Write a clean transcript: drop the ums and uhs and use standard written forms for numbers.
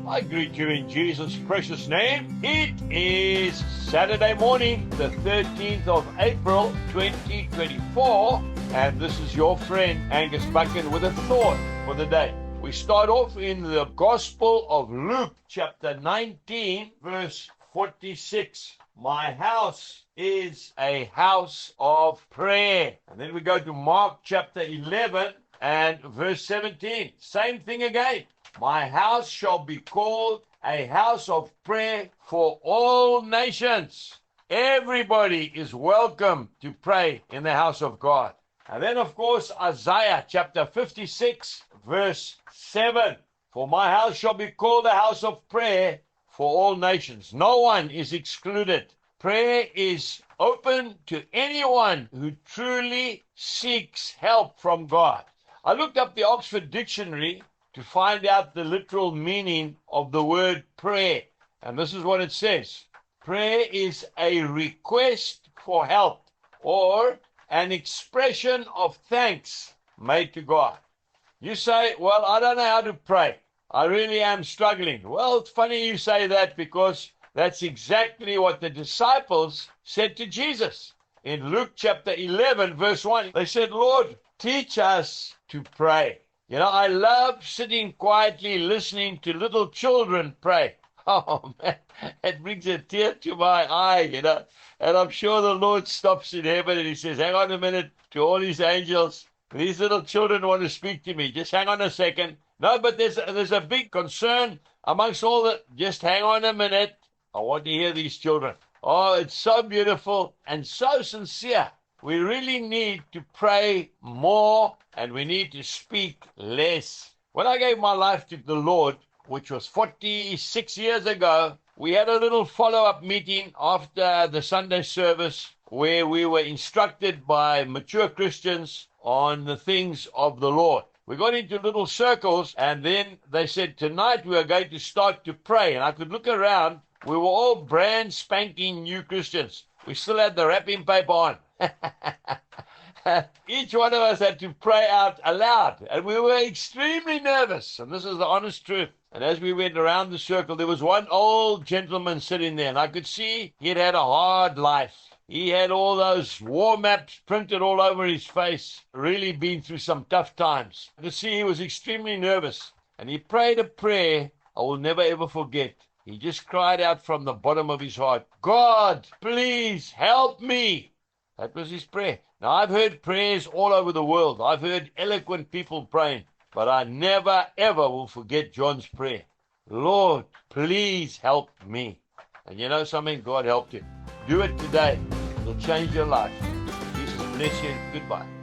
I greet you in Jesus' precious name. It is Saturday morning, the 13th of April, 2024, and this is your friend Angus Buchen with a thought for the day. We start off in the Gospel of Luke, chapter 19, verse 46. My house is a house of prayer. And then we go to Mark chapter 11 and verse 17. Same thing again. My house shall be called a house of prayer for all nations. Everybody is welcome to pray in the house of God. And then, of course, Isaiah chapter 56, verse 7. For my house shall be called a house of prayer for all nations. No one is excluded. Prayer is open to anyone who truly seeks help from God. I looked up the Oxford Dictionary to find out the literal meaning of the word prayer. And this is what it says. Prayer is a request for help or an expression of thanks made to God. You say, well, I don't know how to pray. I really am struggling. Well, it's funny you say that because that's exactly what the disciples said to Jesus. In Luke chapter 11, verse 1, they said, Lord, teach us to pray. You know, I love sitting quietly listening to little children pray. Oh, man, it brings a tear to my eye, you know. And I'm sure the Lord stops in heaven and he says, hang on a minute, to all his angels. These little children want to speak to me. Just hang on a second. No, but there's a big concern amongst all the, just hang on a minute. I want to hear these children. Oh, it's so beautiful and so sincere. We really need to pray more and we need to speak less. When I gave my life to the Lord, which was 46 years ago, we had a little follow-up meeting after the Sunday service where we were instructed by mature Christians on the things of the Lord. We got into little circles and then they said, tonight we are going to start to pray. And I could look around. We were all brand spanking new Christians. We still had the wrapping paper on. Each one of us had to pray out aloud, and we were extremely nervous, and this is the honest truth. And as we went around the circle, there was one old gentleman sitting there, and I could see he'd had a hard life. He had all those war maps printed all over his face, really been through some tough times. I could see he was extremely nervous, and he prayed a prayer I will never ever forget. He just cried out from the bottom of his heart, God, please help me. That was his prayer. Now, I've heard prayers all over the world. I've heard eloquent people praying, but I never, ever will forget John's prayer. Lord, please help me. And you know something? God helped him. Do it today. It'll change your life. Jesus bless you. Goodbye.